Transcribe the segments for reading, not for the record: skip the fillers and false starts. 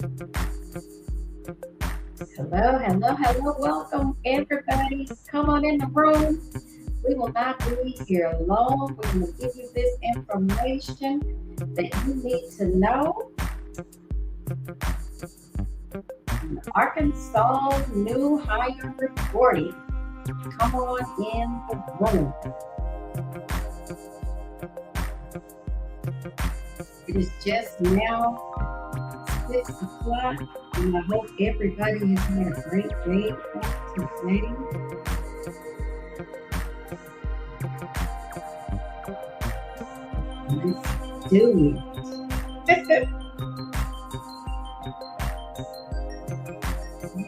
Hello, hello, hello. Welcome, everybody. Come on in the room. We will not be here long. We're going to give you this information that you need to know. Arkansas new hire reporting. Come on in the room. It is just now 6 o'clock, and I hope everybody has had a great day today. Let's do it.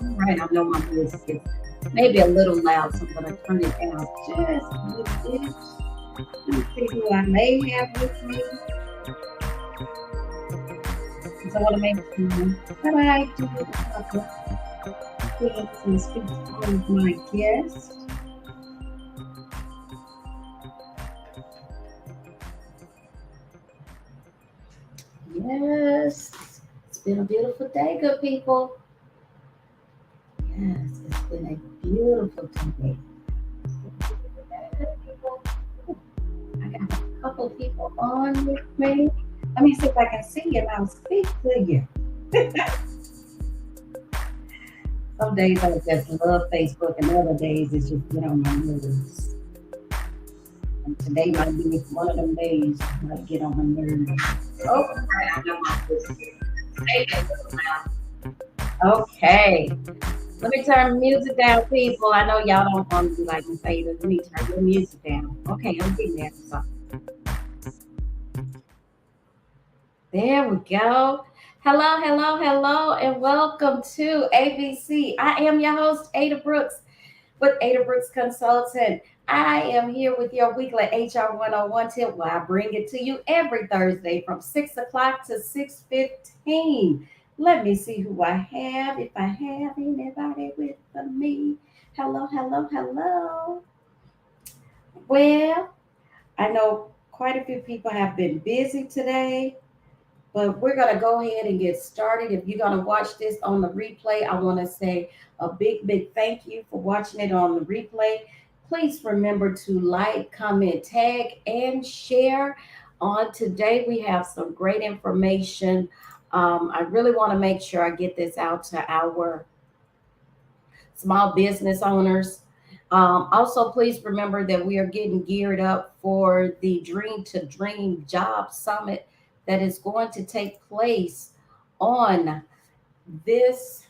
All right, I know my voice is maybe a little loud, so I'm going to turn it down just a little bit. Let me see who I may have with me. Because I want to make sure that I do a couple things and speak to all of my guests. Yes, it's been a beautiful day, good people. Yes, it's been a beautiful day. Good people. I got a couple people on with me. Let me see if I can see you and I'll speak to you. Some days I just love Facebook, and other days it's just get on my nerves. And today might be one of them days that might get on my nerves. Oh, I know my voice. Say that little loud. Okay. Let me turn music down, people. I know y'all don't want to be like me say that. Let me turn your music down. Okay, I'm getting there. So there we go. Hello, hello, hello, and welcome to ABC. I am your host, Ada Brooks, with Ada Brooks Consultant. I am here with your weekly HR 101 tip where I bring it to you every Thursday from 6 o'clock to 6:15. Let me see who I have, if I have anybody with me. Hello, hello, hello. Well, I know quite a few people have been busy today. But we're going to go ahead and get started. If you're going to watch this on the replay, I want to say a big, big thank you for watching it on the replay. Please remember to like, comment, tag, and share. On today, we have some great information. I really want to make sure I get this out to our small business owners. Also, please remember that we are getting geared up for the Dream to Dream Job Summit that is going to take place on this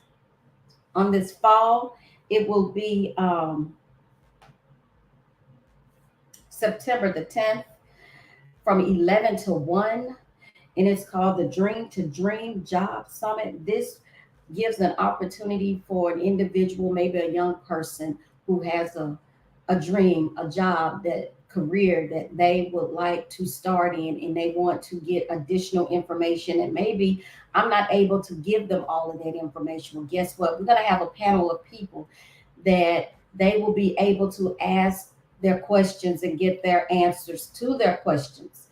this fall. It will be September the 10th from 11 to 1, and it's called the Dream to Dream Job Summit. This gives an opportunity for an individual, maybe a young person who has a dream, a job, that career that they would like to start in, and they want to get additional information. And maybe I'm not able to give them all of that information. Well, guess what? We're going to have a panel of people that they will be able to ask their questions and get their answers to their questions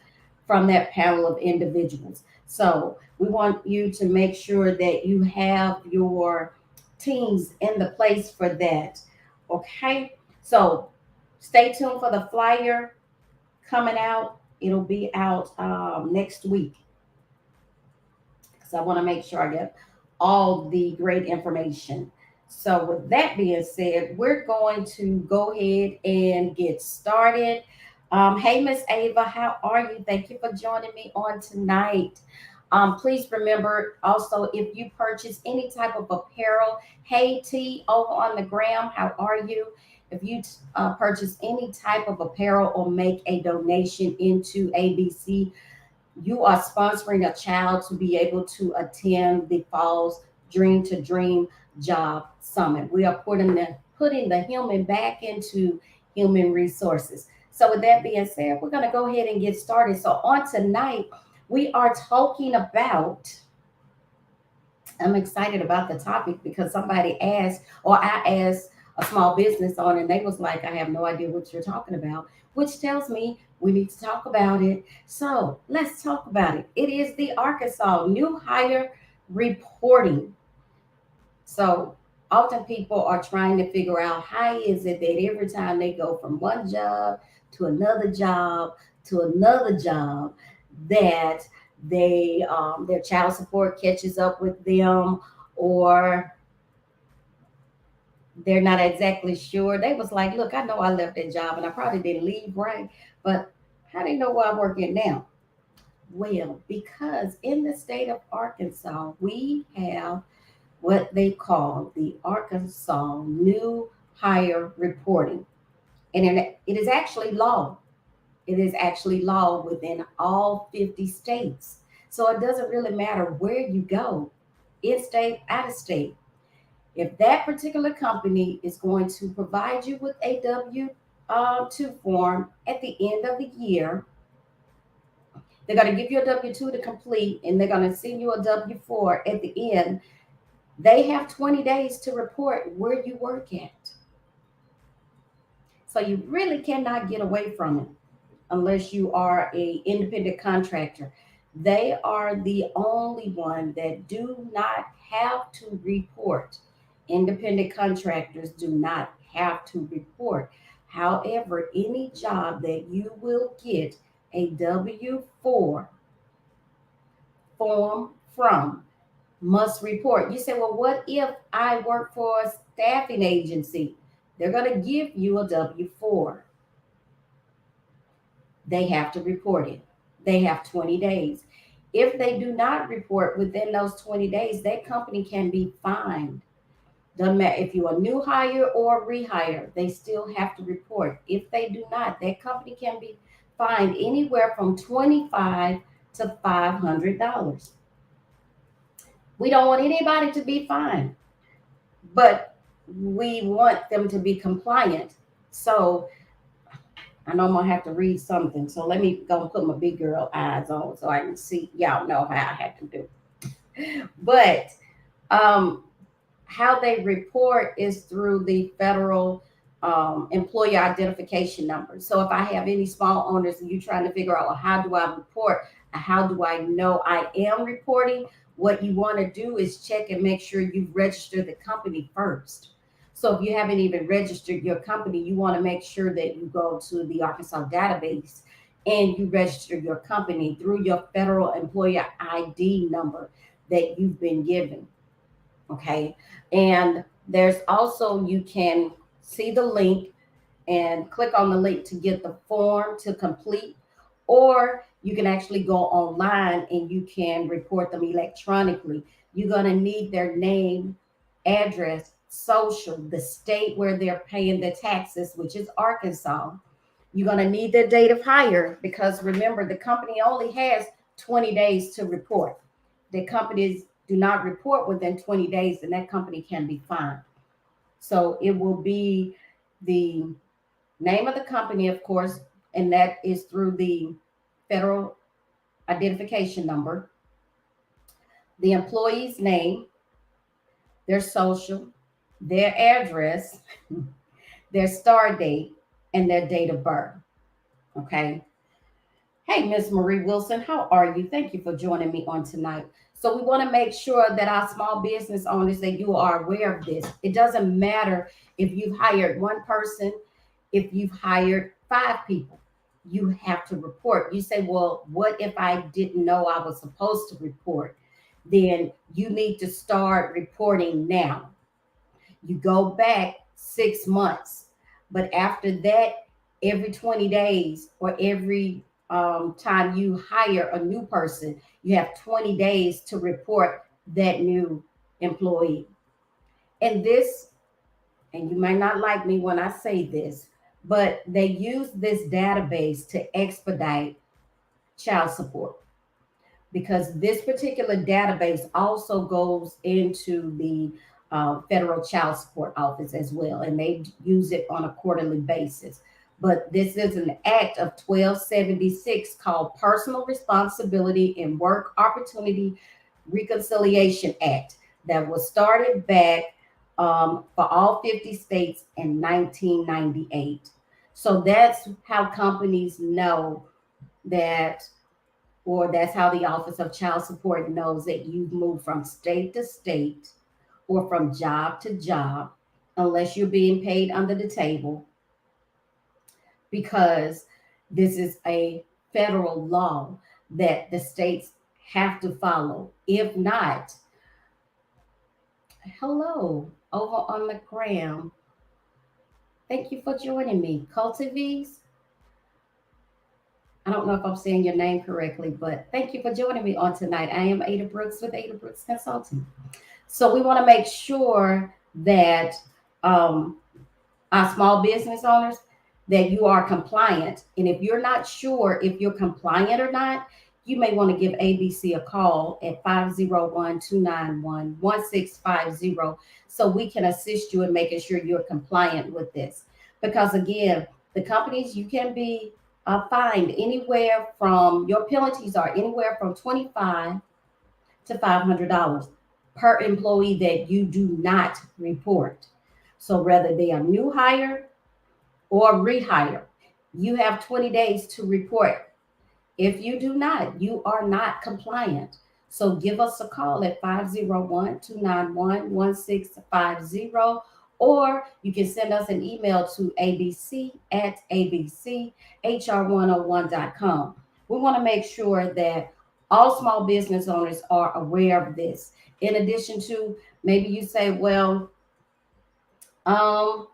from that panel of individuals. So we want you to make sure that you have your teams in the place for that. Okay. So stay tuned for the flyer coming out. It'll be out next week. So I want to make sure I get all the great information. So with that being said, we're going to go ahead and get started. Hey, Miss Ava, how are you? Thank you for joining me on tonight. Please remember also, if you purchase any type of apparel, hey T over on the gram, how are you? If you purchase any type of apparel or make a donation into ABC, you are sponsoring a child to be able to attend the fall's Dream to Dream Job Summit. We are putting the human back into human resources. So with that being said, we're going to go ahead and get started. So on tonight, we are talking about, I'm excited about the topic because somebody asked, or I asked a small business owner, and they was like, I have no idea what you're talking about, which tells me we need to talk about it. So let's talk about it. It is the Arkansas new hire reporting. So often people are trying to figure out how is it that every time they go from one job to another job to another job, that their child support catches up with them, or they're not exactly sure. They was like, look, I know I left that job and I probably didn't leave right, but how do you know where I'm working now? Well, because in the state of Arkansas, we have what they call the Arkansas New Hire Reporting. And it is actually law. It is actually law within all 50 states. So it doesn't really matter where you go, in state, out of state. If that particular company is going to provide you with a W-2 form at the end of the year, they're going to give you a W-2 to complete, and they're going to send you a W-4 at the end. They have 20 days to report where you work at. So you really cannot get away from it unless you are a independent contractor. They are the only one that do not have to report. Independent contractors do not have to report. However, any job that you will get a W-4 form from must report. You say, well, what if I work for a staffing agency? They're going to give you a W-4. They have to report it. They have 20 days. If they do not report within those 20 days, that company can be fined. Doesn't matter if you're a new hire or rehire, they still have to report. If they do not, that company can be fined anywhere from $25 to $500. We don't want anybody to be fined, but we want them to be compliant. So I know I'm gonna have to read something. So let me go and put my big girl eyes on so I can see y'all know how I have to do. But um, how they report is through the federal employee identification number. So if I have any small owners and you're trying to figure out, well, how do I report? How do I know I am reporting? What you want to do is check and make sure you've registered the company first. So if you haven't even registered your company, you want to make sure that you go to the Arkansas database and you register your company through your federal employee ID number that you've been given. Okay. And there's also, you can see the link and click on the link to get the form to complete, or you can actually go online and you can report them electronically. You're going to need their name, address, social, the state where they're paying the taxes, which is Arkansas. You're going to need their date of hire because remember, the company only has 20 days to report. The companies do not report within 20 days, and that company can be fined. So it will be the name of the company, of course, and that is through the federal identification number, the employee's name, their social, their address, their start date, and their date of birth. Okay. Hey, Miss Marie Wilson, how are you? Thank you for joining me on tonight. So we want to make sure that our small business owners, that you are aware of this. It doesn't matter if you've hired one person, if you've hired five people, you have to report. You say, well, what if I didn't know I was supposed to report? Then you need to start reporting now. You go back 6 months, but after that, every 20 days or every time you hire a new person, you have 20 days to report that new employee. And this, and you might not like me when I say this, but they use this database to expedite child support, because this particular database also goes into the federal child support office as well, and they use it on a quarterly basis. But this is an act of 1276 called Personal Responsibility and Work Opportunity Reconciliation Act that was started back for all 50 states in 1998. So that's how companies know that or that's how the Office of Child Support knows that you've moved from state to state or from job to job, unless you're being paid under the table, because this is a federal law that the states have to follow. If not, hello, over on the gram. Thank you for joining me. Cultivis, I don't know if I'm saying your name correctly, but thank you for joining me on tonight. I am Ada Brooks with Ada Brooks Consulting. So we want to make sure that um, our small business owners, that you are compliant. And if you're not sure if you're compliant or not, you may want to give ABC a call at 501-291-1650 so we can assist you in making sure you're compliant with this. Because again, the companies, you can be fined anywhere from, your penalties are anywhere from $25 to $500 per employee that you do not report. So whether they are new hire or rehire, you have 20 days to report. If you do not, you are not compliant. So give us a call at 501-291-1650, or you can send us an email to abc@abchr101.com. We want to make sure that all small business owners are aware of this. In addition to, maybe you say, well, um,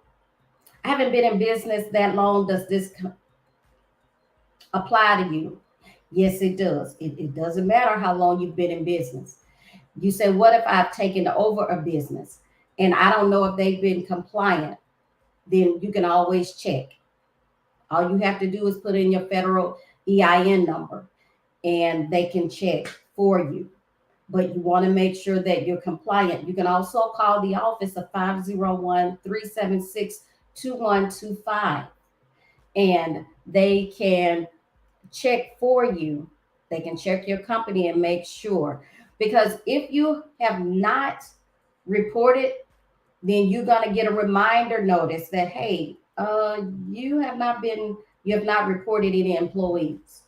I haven't been in business that long. Does this apply to you? Yes, it does. It doesn't matter how long you've been in business. You say, what if I've taken over a business and I don't know if they've been compliant? Then you can always check. All you have to do is put in your federal EIN number and they can check for you. But you want to make sure that you're compliant. You can also call the office of 501-376-2125, and they can check for you. They can check your company and make sure. Because if you have not reported, then you're going to get a reminder notice that, hey, you have not reported any employees.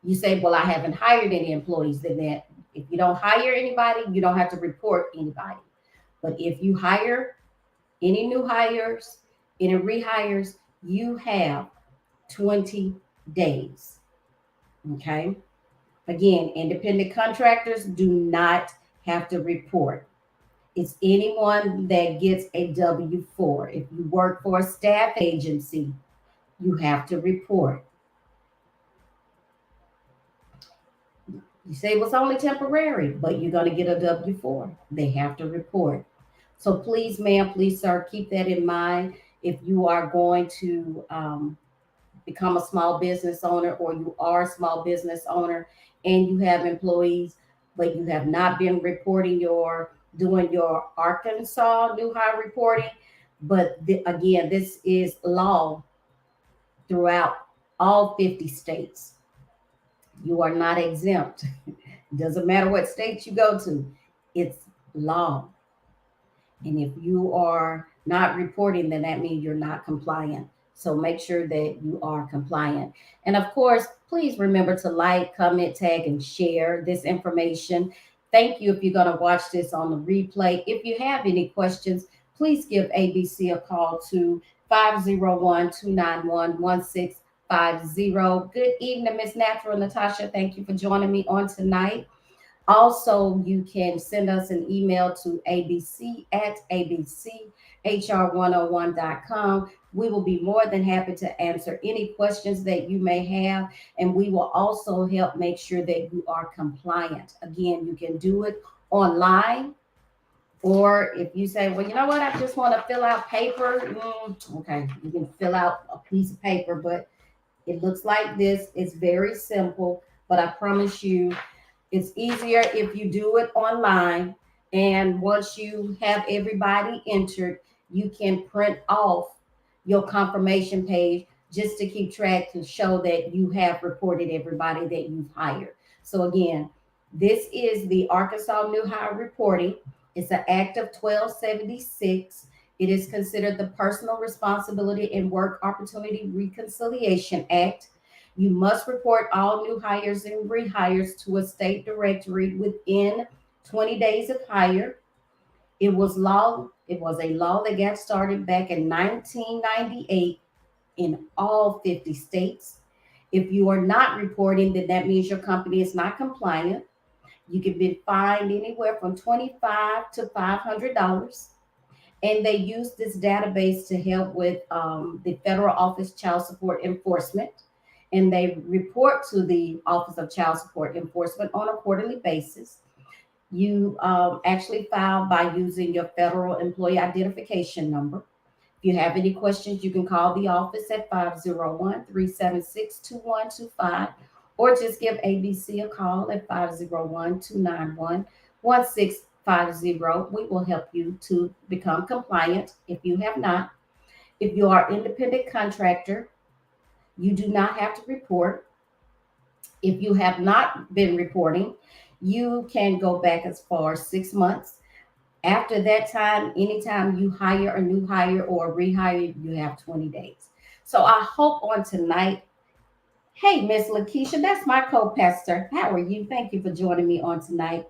You say, well, I haven't hired any employees. Then that, if you don't hire anybody, you don't have to report anybody. But if you hire any new hires, any rehires, you have 20 days. Okay. Again, independent contractors do not have to report. It's anyone that gets a W 4. If you work for a staff agency, you have to report. You say it was only temporary, but you're going to get a W 4. They have to report. So please, ma'am, please, sir, keep that in mind. If you are going to become a small business owner, or you are a small business owner and you have employees, but you have not been reporting doing your Arkansas new hire reporting. But again, this is law throughout all 50 states. You are not exempt. Doesn't matter what state you go to, it's law. And if you are not reporting, then that means you're not compliant. So make sure that you are compliant. And of course, please remember to like, comment, tag, and share this information. Thank you if you're going to watch this on the replay. If you have any questions, please give ABC a call to 501-291-1650. Good evening, Miss Natural Natasha. Thank you for joining me on tonight. Also, you can send us an email to abc@abchr101.com. We will be more than happy to answer any questions that you may have, and we will also help make sure that you are compliant. Again, you can do it online, or if you say, well, you know what, I just want to fill out paper, okay, you can fill out a piece of paper, but it looks like this. It's very simple, but I promise you, it's easier if you do it online. And once you have everybody entered, you can print off your confirmation page just to keep track, to show that you have reported everybody that you've hired. So again, this is the Arkansas New Hire Reporting. It's an Act of 1276. It is considered the Personal Responsibility and Work Opportunity Reconciliation Act. You must report all new hires and rehires to a state directory within 20 days of hire. It was a law that got started back in 1998 in all 50 states. If you are not reporting, then that means your company is not compliant. You can be fined anywhere from $25 to $500. And they use this database to help with the Federal Office Child Support Enforcement. And they report to the Office of Child Support Enforcement on a quarterly basis. You actually file by using your federal employee identification number. If you have any questions, you can call the office at 501-376-2125, or just give ABC a call at 501-291-1650. We will help you to become compliant if you have not. If you are independent contractor, you do not have to report. If you have not been reporting, you can go back as far as 6 months. After that time, anytime you hire a new hire or rehire, you have 20 days. So I hope on tonight, hey, Miss Lakeisha, that's my co-pastor. How are you? Thank you for joining me on tonight.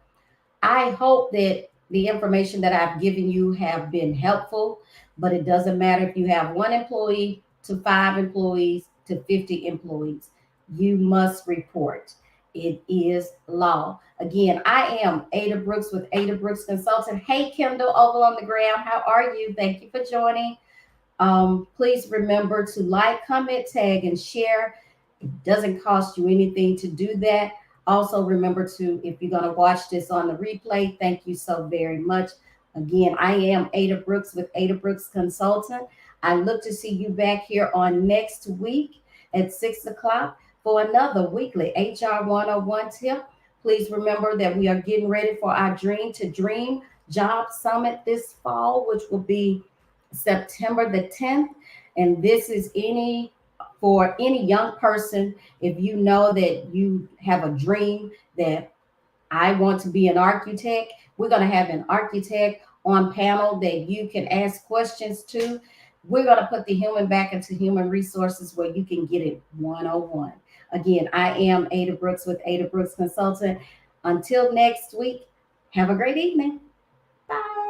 I hope that the information that I've given you have been helpful, but it doesn't matter if you have one employee to five employees to 50 employees. You must report. It is law. Again, I am Ada Brooks with Ada Brooks Consulting. Hey, Kendall, over on the ground. How are you? Thank you for joining. Please remember to like, comment, tag, and share. It doesn't cost you anything to do that. Also, remember to, if you're going to watch this on the replay, thank you so very much. Again, I am Ada Brooks with Ada Brooks Consultant. I look to see you back here on next week at 6 o'clock for another weekly HR 101 tip. Please remember that we are getting ready for our Dream to Dream Job Summit this fall, which will be September the 10th. And this is for any young person. If you know that you have a dream that I want to be an architect, we're going to have an architect on panel that you can ask questions to. We're going to put the human back into human resources where you can get it 101. Again, I am Ada Brooks with Ada Brooks Consultant. Until next week, have a great evening. Bye.